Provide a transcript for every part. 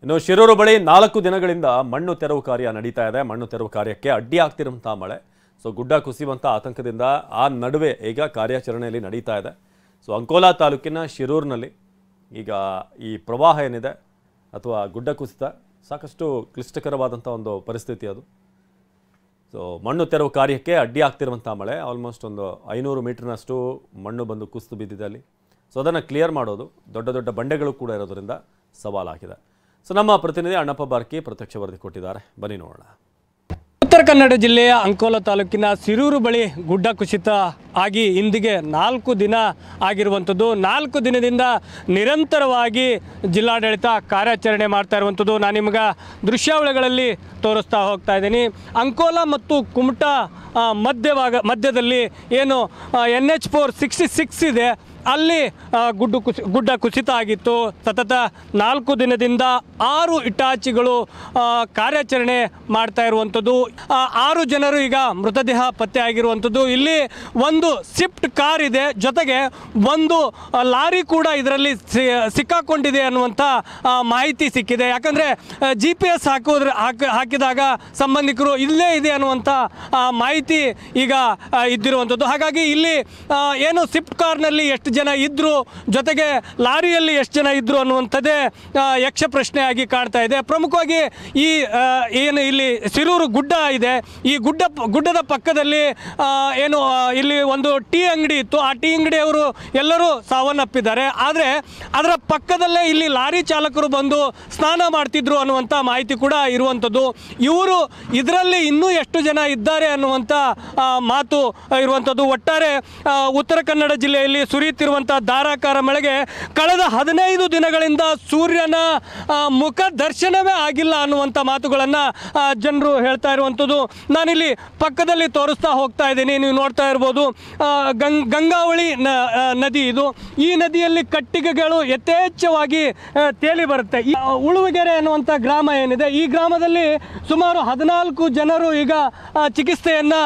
ಇನ್ನು ಶಿರೂರು ಬಳಿ 4 ದಿನಗಳಿಂದ ಮಣ್ಣು ತೆರವು ಕಾರ್ಯ ನಡೀತಾ ಇದೆ. ಮಣ್ಣು ತೆರವು ಕಾರ್ಯಕ್ಕೆ ಅಡ್ಡಿ ಆಗ್ತಿರುವಂತಹ ಮಳೆ, ಸೊ ಗುಡ್ಡ ಕುಸಿಯುವಂಥ ಆತಂಕದಿಂದ ಆ ನಡುವೆ ಈಗ ಕಾರ್ಯಾಚರಣೆಯಲ್ಲಿ ನಡೀತಾ ಇದೆ. ಸೊ ಅಂಕೋಲಾ ತಾಲೂಕಿನ ಶಿರೂರಿನಲ್ಲಿ ಈಗ ಈ ಪ್ರವಾಹ ಏನಿದೆ ಅಥವಾ ಗುಡ್ಡ ಕುಸಿತ ಸಾಕಷ್ಟು ಕ್ಲಿಷ್ಟಕರವಾದಂಥ ಒಂದು ಪರಿಸ್ಥಿತಿ ಅದು. ಸೊ ಮಣ್ಣು ತೆರವು ಕಾರ್ಯಕ್ಕೆ ಅಡ್ಡಿ ಆಗ್ತಿರುವಂಥ ಮಳೆ, ಆಲ್ಮೋಸ್ಟ್ ಒಂದು 500 ಮೀಟರ್ನಷ್ಟು ಮಣ್ಣು ಬಂದು ಕುಸಿದು ಬಿದ್ದಿದೆ ಅಲ್ಲಿ. ಸೊ ಅದನ್ನು ಕ್ಲಿಯರ್ ಮಾಡೋದು ದೊಡ್ಡ ದೊಡ್ಡ ಬಂಡೆಗಳು ಕೂಡ ಇರೋದರಿಂದ ಸವಾಲಾಗಿದೆ. ಸೊ ನಮ್ಮ ಪ್ರತಿನಿಧಿ ಅಣ್ಣಪ್ಪ ಬಾರ್ಕಿ ಪ್ರತ್ಯಕ್ಷ ವರದಿ ಕೊಟ್ಟಿದ್ದಾರೆ, ಬನ್ನಿ ನೋಡೋಣ. ಉತ್ತರ ಕನ್ನಡ ಜಿಲ್ಲೆಯ ಅಂಕೋಲಾ ತಾಲೂಕಿನ ಶಿರೂರು ಬಳಿ ಗುಡ್ಡ ಕುಸಿತ ಆಗಿ ಇಂದಿಗೆ 4 ದಿನ ಆಗಿರುವಂಥದ್ದು. 4 ದಿನದಿಂದ ನಿರಂತರವಾಗಿ ಜಿಲ್ಲಾಡಳಿತ ಕಾರ್ಯಾಚರಣೆ ಮಾಡ್ತಾ ಇರುವಂಥದ್ದು ನಾನು ನಿಮಗೆ ದೃಶ್ಯಾವಳಿಗಳಲ್ಲಿ ತೋರಿಸ್ತಾ ಹೋಗ್ತಾ ಇದ್ದೀನಿ. ಅಂಕೋಲಾ ಮತ್ತು ಕುಮಟಾ ಮಧ್ಯದಲ್ಲಿ ಏನು NH-466 ಇದೆ, ಅಲ್ಲಿ ಗುಡ್ಡ ಕುಸಿತ ಆಗಿತ್ತು. ಸತತ 4 ದಿನದಿಂದ 6 ಇಟಾಚಿಗಳು ಕಾರ್ಯಾಚರಣೆ ಮಾಡ್ತಾ ಇರುವಂಥದ್ದು. 6 ಜನರು ಈಗ ಮೃತದೇಹ ಪತ್ತೆ ಆಗಿರುವಂಥದ್ದು. ಇಲ್ಲಿ ಒಂದು ಸ್ವಿಫ್ಟ್ ಕಾರ್ ಇದೆ, ಜೊತೆಗೆ ಒಂದು ಲಾರಿ ಕೂಡ ಇದರಲ್ಲಿ ಸಿಕ್ಕಾಕೊಂಡಿದೆ ಅನ್ನುವಂಥ ಮಾಹಿತಿ ಸಿಕ್ಕಿದೆ. ಯಾಕಂದರೆ GPS ಹಾಕಿದಾಗ ಸಂಬಂಧಿಕರು ಇಲ್ಲೇ ಇದೆ ಅನ್ನುವಂಥ ಮಾಹಿತಿ ಈಗ ಇದ್ದಿರುವಂಥದ್ದು. ಹಾಗಾಗಿ ಇಲ್ಲಿ ಏನು ಸ್ವಿಫ್ಟ್ ಕಾರ್ನಲ್ಲಿ ಎಷ್ಟು ಜನ ಇದ್ದರು, ಜೊತೆಗೆ ಲಾರಿಯಲ್ಲಿ ಎಷ್ಟು ಜನ ಇದ್ದರು ಅನ್ನುವಂಥದ್ದೇ ಯಕ್ಷ ಪ್ರಶ್ನೆಯಾಗಿ ಕಾಣ್ತಾ ಇದೆ. ಪ್ರಮುಖವಾಗಿ ಈ ಏನು ಇಲ್ಲಿ ಶಿರೂರು ಗುಡ್ಡ ಇದೆ, ಈ ಗುಡ್ಡದ ಪಕ್ಕದಲ್ಲಿ ಏನು ಇಲ್ಲಿ ಒಂದು ಟೀ ಅಂಗಡಿ ಇತ್ತು. ಆ ಟೀ ಅಂಗಡಿಯವರು ಎಲ್ಲರೂ ಸಾವನ್ನಪ್ಪಿದ್ದಾರೆ. ಆದರೆ ಅದರ ಪಕ್ಕದಲ್ಲೇ ಇಲ್ಲಿ ಲಾರಿ ಚಾಲಕರು ಬಂದು ಸ್ನಾನ ಮಾಡ್ತಿದ್ರು ಅನ್ನುವಂಥ ಮಾಹಿತಿ ಕೂಡ ಇರುವಂಥದ್ದು. ಇವರು ಇದರಲ್ಲಿ ಇನ್ನೂ ಎಷ್ಟು ಜನ ಇದ್ದಾರೆ ಅನ್ನುವಂಥ ಮಾತು ಇರುವಂಥದ್ದು. ಒಟ್ಟಾರೆ ಉತ್ತರ ಕನ್ನಡ ಜಿಲ್ಲೆಯಲ್ಲಿ ಸುರಿಯುತ್ತಿರುವಂಥ ಧಾರಾಕಾರ ಮಳೆಗೆ ಕಳೆದ 15 ದಿನಗಳಿಂದ ಸೂರ್ಯನ ಮುಖ ದರ್ಶನವೇ ಆಗಿಲ್ಲ ಅನ್ನುವಂಥ ಮಾತುಗಳನ್ನು ಜನರು ಹೇಳ್ತಾ ಇರುವಂಥದ್ದು. ನಾನಿಲ್ಲಿ ಪಕ್ಕದಲ್ಲಿ ತೋರಿಸ್ತಾ ಹೋಗ್ತಾ ಇದ್ದೀನಿ, ನೀವು ನೋಡ್ತಾ ಇರ್ಬೋದು. ಗಂಗಾವಳಿ ನದಿ ಇದು. ಈ ನದಿಯಲ್ಲಿ ಕಟ್ಟಿಗೆಗಳು ಯಥೇಚ್ಛವಾಗಿ ತೇಲಿ ಬರುತ್ತೆ. ಈ ಉಳುವಗೆರೆ ಅನ್ನುವಂಥ ಗ್ರಾಮ ಏನಿದೆ, ಈ ಗ್ರಾಮದಲ್ಲಿ ಸುಮಾರು 14 ಜನರು ಈಗ ಚಿಕಿತ್ಸೆಯನ್ನು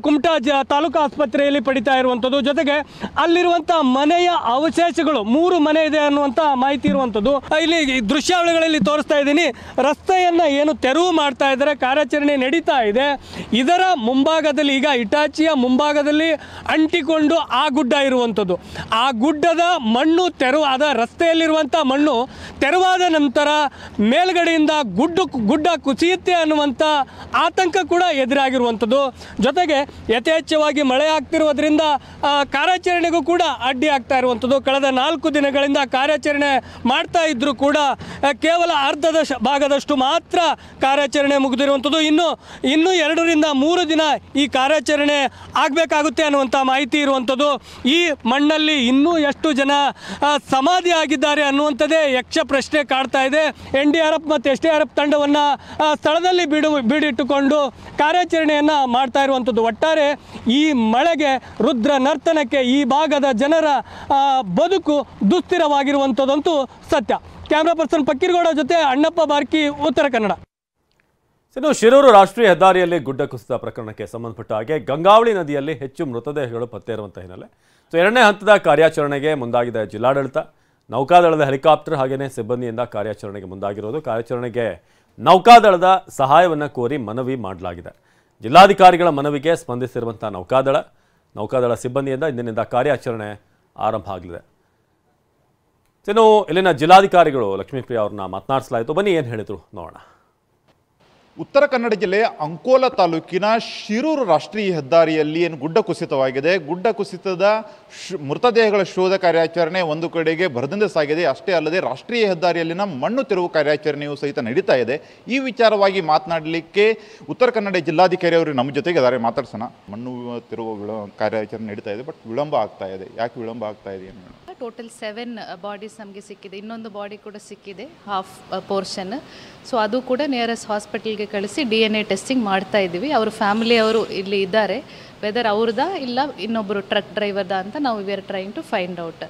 ಕುಮಟಾ ತಾಲೂಕು ಆಸ್ಪತ್ರೆಯಲ್ಲಿ ಪಡಿತಾ ಇರುವಂಥದ್ದು. ಜೊತೆಗೆ ಅಲ್ಲಿರುವಂಥ ಮನೆಯ ಅವಶೇಷಗಳು 3 ಮನೆ ಇದೆ ಅನ್ನುವಂಥ ಮಾಹಿತಿ ಇರುವಂಥದ್ದು. ಇಲ್ಲಿ ದೃಶ್ಯಾವಳಿಗಳಲ್ಲಿ ತೋರಿಸ್ತಾ ಇದ್ದೀನಿ. ರಸ್ತೆಯನ್ನು ಏನು ತೆರವು ಮಾಡ್ತಾ ಇದ್ದಾರೆ, ಕಾರ್ಯಾಚರಣೆ ನಡೀತಾ ಇದೆ. ಇದರ ಮುಂಭಾಗದಲ್ಲಿ ಈಗ ಇಟಾಚಿಯ ಮುಂಭಾಗದಲ್ಲಿ ಅಂಟಿಕೊಂಡು ಆ ಗುಡ್ಡ ಇರುವಂಥದ್ದು. ಆ ಗುಡ್ಡದ ಮಣ್ಣು ತೆರವಾದ ರಸ್ತೆಯಲ್ಲಿರುವಂಥ ಮಣ್ಣು ತೆರವಾದ ನಂತರ ಮೇಲ್ಗಡೆಯಿಂದ ಗುಡ್ಡ ಕುಸಿಯುತ್ತೆ ಅನ್ನುವಂಥ ಆತಂಕ ಕೂಡ ಎದುರಾಗಿರುವಂಥದ್ದು. ಜೊತೆಗೆ ಯಥೇಚ್ಛವಾಗಿ ಮಳೆ ಆಗ್ತಿರುವುದರಿಂದ ಕಾರ್ಯಾಚರಣೆಗೂ ಕೂಡ ಅಡ್ಡಿ ಆಗ್ತಾ ಇರುವಂಥದ್ದು. ಕಳೆದ 4 ದಿನಗಳಿಂದ ಕಾರ್ಯಾಚರಣೆ ಮಾಡ್ತಾ ಇದ್ದರೂ ಕೂಡ ಕೇವಲ ಅರ್ಧದ ಭಾಗದಷ್ಟು ಮಾತ್ರ ಕಾರ್ಯಾಚರಣೆ ಮುಗಿದಿರುವಂಥದ್ದು. ಇನ್ನು 2 ರಿಂದ 3 ದಿನ ಈ ಕಾರ್ಯಾಚರಣೆ ಆಗಬೇಕಾಗುತ್ತೆ ಅನ್ನುವಂಥ ಮಾಹಿತಿ ಇರುವಂಥದ್ದು. ಈ ಮಣ್ಣಲ್ಲಿ ಇನ್ನೂ ಎಷ್ಟು ಜನ ಸಮಾಧಿ ಆಗಿದ್ದಾರೆ ಅನ್ನುವಂಥದ್ದೇ ಯಕ್ಷ ಪ್ರಶ್ನೆ ಕಾಡ್ತಾ ಇದೆ. NDRF ಮತ್ತು SDRF ತಂಡವನ್ನು ಸ್ಥಳದಲ್ಲಿ ಬೀಡಿಟ್ಟುಕೊಂಡು ಕಾರ್ಯಾಚರಣೆಯನ್ನು ಮಾಡ್ತಾ ಇರುವಂಥದ್ದು. ಒಟ್ಟಾರೆ ಈ ಮಳೆಗೆ ರುದ್ರ ನರ್ತನಕ್ಕೆ ಈ ಭಾಗದ ಜನರ ಬದುಕು ದುಸ್ಥಿರವಾಗಿರುವಂಥದ್ದಂತೂ ಸತ್ಯ. ಕ್ಯಾಮ್ರಾ ಪರ್ಸನ್ ಪಕ್ಕೀರ್ಗೌಡ ಜೊತೆ ಅಣ್ಣಪ್ಪ ಬಾರ್ಕಿ, ಉತ್ತರ ಕನ್ನಡ. ಇನ್ನು ಶಿರೂರು ರಾಷ್ಟ್ರೀಯ ಹೆದ್ದಾರಿಯಲ್ಲಿ ಗುಡ್ಡ ಕುಸಿತ ಪ್ರಕರಣಕ್ಕೆ ಸಂಬಂಧಪಟ್ಟ ಹಾಗೆ ಗಂಗಾವಳಿ ನದಿಯಲ್ಲಿ ಹೆಚ್ಚು ಮೃತದೇಹಗಳು ಪತ್ತೆ ಇರುವಂಥ ಹಿನ್ನೆಲೆ ಸೊ 2ನೇ ಹಂತದ ಕಾರ್ಯಾಚರಣೆಗೆ ಮುಂದಾಗಿದೆ ಜಿಲ್ಲಾಡಳಿತ. ನೌಕಾದಳದ ಹೆಲಿಕಾಪ್ಟರ್ ಹಾಗೆಯೇ ಸಿಬ್ಬಂದಿಯಿಂದ ಕಾರ್ಯಾಚರಣೆಗೆ ಮುಂದಾಗಿರೋದು. ಕಾರ್ಯಾಚರಣೆಗೆ ನೌಕಾದಳದ ಸಹಾಯವನ್ನು ಕೋರಿ ಮನವಿ ಮಾಡಲಾಗಿದೆ. ಜಿಲ್ಲಾಧಿಕಾರಿಗಳ ಮನವಿಗೆ ಸ್ಪಂದಿಸಿರುವಂಥ ನೌಕಾದಳ ಸಿಬ್ಬಂದಿಯಿಂದ ಇಂದಿನಿಂದ ಕಾರ್ಯಾಚರಣೆ ಆರಂಭ ಆಗಲಿದೆ. ಇನ್ನು ಇಲ್ಲಿನ ಜಿಲ್ಲಾಧಿಕಾರಿಗಳು ಲಕ್ಷ್ಮೀಪ್ರಿಯ ಅವ್ರನ್ನ ಮಾತನಾಡಿಸಲಾಯಿತು. ಬನ್ನಿ ಏನು ಹೇಳಿದ್ರು ನೋಡೋಣ. ಉತ್ತರ ಕನ್ನಡ ಜಿಲ್ಲೆಯ ಅಂಕೋಲಾ ತಾಲೂಕಿನ ಶಿರೂರು ರಾಷ್ಟ್ರೀಯ ಹೆದ್ದಾರಿಯಲ್ಲಿ ಏನು ಗುಡ್ಡ ಕುಸಿತವಾಗಿದೆ, ಗುಡ್ಡ ಕುಸಿತದ ಮೃತದೇಹಗಳ ಶೋಧ ಕಾರ್ಯಾಚರಣೆ ಒಂದು ಕಡೆಗೆ ಭರದಿಂದ ಸಾಗಿದೆ. ಅಷ್ಟೇ ಅಲ್ಲದೆ ರಾಷ್ಟ್ರೀಯ ಹೆದ್ದಾರಿಯಲ್ಲಿನ ಮಣ್ಣು ತೆರವು ಕಾರ್ಯಾಚರಣೆಯೂ ಸಹಿತ ನಡೀತಾ ಇದೆ. ಈ ವಿಚಾರವಾಗಿ ಮಾತನಾಡಲಿಕ್ಕೆ ಉತ್ತರ ಕನ್ನಡ ಜಿಲ್ಲಾಧಿಕಾರಿ ಅವರು ನಮ್ಮ ಜೊತೆಗೆ ಇದ್ದಾರೆ, ಮಾತಾಡ್ಸೋಣ. ಮಣ್ಣು ತೆರವು ಕಾರ್ಯಾಚರಣೆ ನಡೀತಾ ಇದೆ, ಬಟ್ ವಿಳಂಬ ಆಗ್ತಾ ಇದೆ. ಯಾಕೆ ವಿಳಂಬ ಆಗ್ತಾ ಇದೆ? ಟೋಟಲ್ 7 ಬಾಡೀಸ್ ನಮಗೆ ಸಿಕ್ಕಿದೆ. ಇನ್ನೊಂದು ಬಾಡಿ ಕೂಡ ಸಿಕ್ಕಿದೆ, ಹಾಫ್ ಪೋರ್ಷನ್. ಸೊ ಅದು ಕೂಡ ನಿಯರೆಸ್ಟ್ ಹಾಸ್ಪಿಟಲ್ಗೆ ಕಳಿಸಿ DNA ಟೆಸ್ಟಿಂಗ್ ಮಾಡ್ತಾ ಇದ್ದೀವಿ. ಅವ್ರ ಫ್ಯಾಮಿಲಿಯವರು ಇಲ್ಲಿ ಇದ್ದಾರೆ. ವೆದರ್ ಅವ್ರದ್ದಾ ಇಲ್ಲ ಇನ್ನೊಬ್ಬರು ಟ್ರಕ್ ಡ್ರೈವರ್ದಾ ಅಂತ ನಾವು we are trying to find out.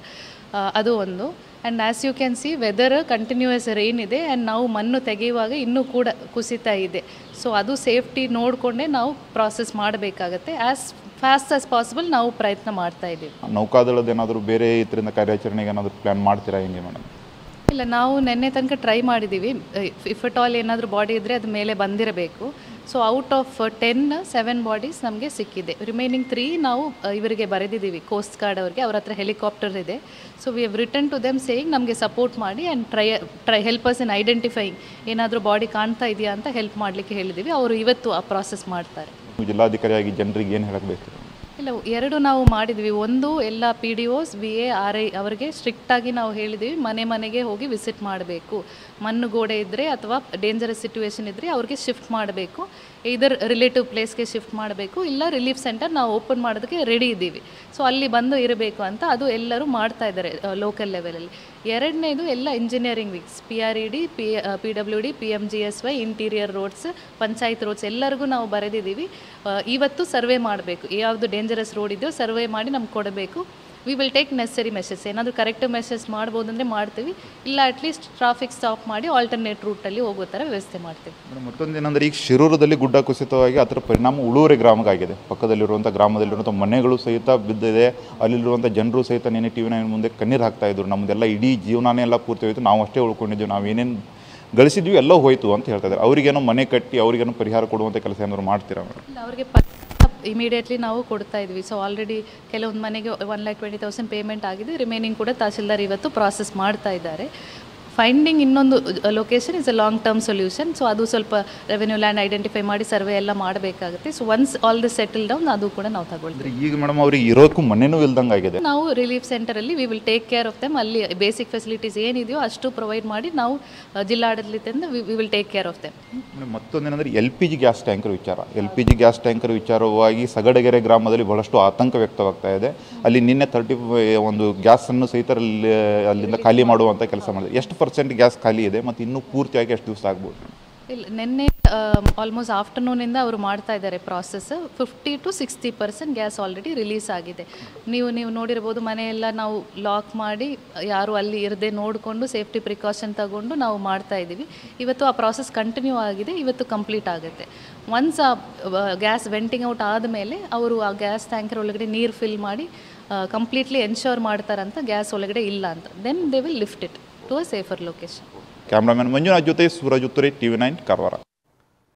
ಅದು ಒಂದು. And as you can see weather continuous rain ಇದೆ ಆ್ಯಂಡ್ ನಾವು ಮಣ್ಣು ತೆಗೆಯುವಾಗ ಇನ್ನೂ ಕೂಡ ಕುಸಿತಾ ಇದೆ. ಸೊ ಅದು ಸೇಫ್ಟಿ ನೋಡಿಕೊಂಡೇ ನಾವು ಪ್ರಾಸೆಸ್ ಮಾಡಬೇಕಾಗತ್ತೆ. ಆ್ಯಸ್ ಫಾಸ್ಟ್ ಆಸ್ ಪಾಸಿಬಲ್ ನಾವು ಪ್ರಯತ್ನ ಮಾಡ್ತಾ ಇದ್ದೀವಿ. ನೌಕಾದಳದ ಏನಾದರೂ ಬೇರೆ ಇದರಿಂದ ಕಾರ್ಯಾಚರಣೆಗೆ ಏನಾದರೂ ಪ್ಲ್ಯಾನ್ ಮಾಡ್ತೀರಾ ಹೆಂಗೆ ಮೇಡಮ್? ಇಲ್ಲ, ನಾವು ನಿನ್ನೆ ತನಕ ಟ್ರೈ ಮಾಡಿದ್ದೀವಿ. ಇಫ್ ಅಟ್ ಆಲ್ ಏನಾದರೂ ಬಾಡಿ ಇದ್ದರೆ ಅದು ಮೇಲೆ ಬಂದಿರಬೇಕು. ಸೊ ಔಟ್ ಆಫ್ 7 ಬಾಡೀಸ್ ನಮಗೆ ಸಿಕ್ಕಿದೆ. ರಿಮೈನಿಂಗ್ 3 ನಾವು ಇವರಿಗೆ ಬರೆದಿದ್ದೀವಿ, ಕೋಸ್ಟ್ ಗಾರ್ಡ್ ಅವರಿಗೆ. ಅವ್ರ ಹತ್ರ ಹೆಲಿಕಾಪ್ಟರ್ ಇದೆ. So we have return to them saying ನಮಗೆ ಸಪೋರ್ಟ್ ಮಾಡಿ and try help us in identifying ಏನಾದರೂ ಬಾಡಿ ಕಾಣ್ತಾ ಇದೆಯಾ ಅಂತ ಹೆಲ್ಪ್ ಮಾಡಲಿಕ್ಕೆ ಹೇಳಿದ್ದೀವಿ. ಅವರು ಇವತ್ತು ಆ ಪ್ರಾಸೆಸ್ ಮಾಡ್ತಾರೆ. ಜಿಲ್ಲಾಧಿಕಾರಿಯಾಗಿ ಜನರಿಗೆ ಏನು ಹೇಳಬೇಕು? ಇಲ್ಲ, 2 ನಾವು ಮಾಡಿದ್ವಿ. ಒಂದು, ಎಲ್ಲ PDOs VA RI ಅವರಿಗೆ ಸ್ಟ್ರಿಕ್ಟಾಗಿ ನಾವು ಹೇಳಿದ್ದೀವಿ, ಮನೆಗೆ ಹೋಗಿ ವಿಸಿಟ್ ಮಾಡಬೇಕು. ಮಣ್ಣು ಗೋಡೆ ಇದ್ದರೆ ಅಥವಾ ಡೇಂಜರಸ್ ಸಿಚುವೇಶನ್ ಇದ್ದರೆ ಅವ್ರಿಗೆ ಶಿಫ್ಟ್ ಮಾಡಬೇಕು. ಇದರ್ ರಿಲೇಟಿವ್ ಪ್ಲೇಸ್ಗೆ ಶಿಫ್ಟ್ ಮಾಡಬೇಕು, ಇಲ್ಲ ರಿಲೀಫ್ ಸೆಂಟರ್ ನಾವು ಓಪನ್ ಮಾಡೋದಕ್ಕೆ ರೆಡಿ ಇದ್ದೀವಿ. ಸೊ ಅಲ್ಲಿ ಬಂದು ಇರಬೇಕು ಅಂತ ಅದು ಎಲ್ಲರೂ ಮಾಡ್ತಾ ಇದ್ದಾರೆ ಲೋಕಲ್ ಲೆವೆಲಲ್ಲಿ. 2ನೇದು ಎಲ್ಲ engineering wings, PRED, PWD, PMGSY, interior roads, panchayat roads ಎಲ್ಲರಿಗೂ ನಾವು ಬರೆದಿದ್ದೀವಿ. ಇವತ್ತು ಸರ್ವೆ ಮಾಡಬೇಕು, ಯಾವುದು ಡೇಂಜರಸ್ ರೋಡ್ ಇದೆಯೋ ಸರ್ವೆ ಮಾಡಿ ನಮ್ಗೆ ಕೊಡಬೇಕು. V will take ನೆಸರಿ measures. ಏನಾದರೂ ಕರೆಕ್ಟಿವ್ ಮೆಷರ್ಸ್ ಮಾಡ್ಬೋದು ಅಂದರೆ ಮಾಡ್ತೀವಿ, ಇಲ್ಲ ಅಟ್ಲೀಸ್ಟ್ ಟ್ರಾಫಿಕ್ ಸ್ಟಾಪ್ ಮಾಡಿ ಆಲ್ಟರ್ನೇಟ್ ರೂಟಲ್ಲಿ ಹೋಗೋ ಥರ ವ್ಯವಸ್ಥೆ ಮಾಡ್ತೀವಿ. ಮತ್ತೊಂದು ಏನಂದರೆ, ಈಗ ಶಿರೂರದಲ್ಲಿ ಗುಡ್ಡ ಕುಸಿತವಾಗಿ ಅದರ ಪರಿಣಾಮ ಉಳುವರೆ ಗ್ರಾಮಕ್ಕಾಗಿದೆ. ಪಕ್ಕದಲ್ಲಿರುವಂಥ ಗ್ರಾಮದಲ್ಲಿರುವಂಥ ಮನೆಗಳು ಸಹಿತ ಬಿದ್ದಿದೆ. ಅಲ್ಲಿರುವಂಥ ಜನರು ಸಹಿತ ನೆನೆ TV9 ಮುಂದೆ ಕಣ್ಣೀರು ಹಾಕ್ತಾಯಿದ್ರು. ನಮ್ಮದೆಲ್ಲ ಇಡೀ ಜೀವನನೇ ಎಲ್ಲ ಪೂರ್ತಿ ಹೋಯಿತು, ನಾವು ಅಷ್ಟೇ ಉಳ್ಕೊಂಡಿದ್ದೀವಿ, ನಾವೇನೇನು ಗಳಿಸಿದ್ವಿ ಎಲ್ಲ ಹೋಯಿತು ಅಂತ ಹೇಳ್ತಾ ಇದ್ದಾರೆ. ಅವರಿಗೇನೋ ಮನೆ ಕಟ್ಟಿ ಅವರಿಗೇನೋ ಪರಿಹಾರ ಕೊಡುವಂಥ ಕೆಲಸ ಏನಾದರೂ ಮಾಡ್ತೀರಾ ಮೇಡಮ್? ಇಲ್ಲ, ಅವರಿಗೆ ಇಮಿಡಿಯೇಟ್ಲಿ ನಾವು ಕೊಡ್ತಾ ಇದ್ವಿ. ಸೊ ಆಲ್ರೆಡಿ ಕೆಲವೊಂದು ಮನೆಗೆ 1,20,000 ಪೇಮೆಂಟ್ ಆಗಿದೆ. ರಿಮೈನಿಂಗ್ ಕೂಡ ತಹಸೀಲ್ದಾರ್ ಇವತ್ತು ಪ್ರಾಸೆಸ್ ಮಾಡ್ತಾ ಇದ್ದಾರೆ. ಫೈಂಡಿಂಗ್ ಇನ್ನೊಂದು location is a long term solution. So ಅದು ಸ್ವಲ್ಪ ರೆವೆನ್ಯೂ ಲ್ಯಾಂಡ್ ಐಡೆಂಟಿಫೈ ಮಾಡಿ ಸರ್ವೆ ಎಲ್ಲ ಮಾಡಬೇಕಾಗುತ್ತೆ. So once all the settle down ಅದು ಕೂಡ ನಾವು ತಗೊಳ್ತೀವಿ. ಈಗ ಮೇಡಮ್ ಅವ್ರಿಗೆ ಇರೋಕ್ಕೂ ಮನೆಯೂ ಇಲ್ದಂಗೆ ಆಗಿದೆ. ನಾವು ರಿಲೀಫ್ ಸೆಂಟರಲ್ಲಿ we will take care of them. ಅಲ್ಲಿ ಬೇಸಿಕ್ ಫೆಸಿಲಿಟೀಸ್ ಏನಿದೆಯೋ ಅಷ್ಟು ಪ್ರೊವೈಡ್ ಮಾಡಿ ನಾವು ಜಿಲ್ಲಾಡಳಿತದಿಂದ we will take care of them. ಮತ್ತೊಂದೇನೆಂದರೆ LPG ಗ್ಯಾಸ್ ಟ್ಯಾಂಕರ್ ವಿಚಾರ. LPG ಗ್ಯಾಸ್ ಟ್ಯಾಂಕರ್ ವಿಚಾರವಾಗಿ ಸಗಡಗೆರೆ ಗ್ರಾಮದಲ್ಲಿ ಬಹಳಷ್ಟು ಆತಂಕ ವ್ಯಕ್ತವಾಗ್ತಾ ಇದೆ. ಅಲ್ಲಿ ನಿನ್ನೆ 30 ಒಂದು ಗ್ಯಾಸನ್ನು ಸಹಿತ ಅಲ್ಲಿಂದ ಖಾಲಿ ಮಾಡುವಂಥ ಕೆಲಸ ಮಾಡಿದೆ. ಎಷ್ಟು % ಗ್ಯಾಸ್ ಖಾಲಿ ಇದೆ ಮತ್ತು ಇನ್ನೂ ಪೂರ್ತಿಯಾಗಿ ಎಷ್ಟು ದಿವಸ ಆಗ್ಬೋದು? ಇಲ್ಲ, ನಿನ್ನೆ ಆಲ್ಮೋಸ್ಟ್ ಆಫ್ಟರ್ನೂನಿಂದ ಅವರು ಮಾಡ್ತಾ ಇದ್ದಾರೆ process. 50 to 60% gas already release ಆಗಿದೆ. ನೀವು ನೋಡಿರ್ಬೋದು, ಮನೆಯೆಲ್ಲ ನಾವು ಲಾಕ್ ಮಾಡಿ ಯಾರು ಅಲ್ಲಿ ಇರದೆ ನೋಡಿಕೊಂಡು ಸೇಫ್ಟಿ ಪ್ರಿಕಾಷನ್ ತಗೊಂಡು ನಾವು ಮಾಡ್ತಾ ಇದ್ದೀವಿ. ಇವತ್ತು ಆ ಪ್ರಾಸೆಸ್ ಕಂಟಿನ್ಯೂ ಆಗಿದೆ, ಇವತ್ತು ಕಂಪ್ಲೀಟ್ ಆಗುತ್ತೆ. ಒನ್ಸ್ ಆ ಗ್ಯಾಸ್ ವೆಂಟಿಂಗ್ ಔಟ್ ಆದಮೇಲೆ ಅವರು ಆ ಗ್ಯಾಸ್ ಟ್ಯಾಂಕರ್ ಒಳಗಡೆ ನೀರು ಫಿಲ್ ಮಾಡಿ ಕಂಪ್ಲೀಟ್ಲಿ ಎನ್ಶೋರ್ ಮಾಡ್ತಾರಂತ ಗ್ಯಾಸ್ ಒಳಗಡೆ ಇಲ್ಲ ಅಂತ. Then they will lift it to a safer location. Cameraman Manjunath ಜೊತೆ ಸೂರಜ್ ಉತ್ತರೆ, TV9 ಕಾರವಾರ.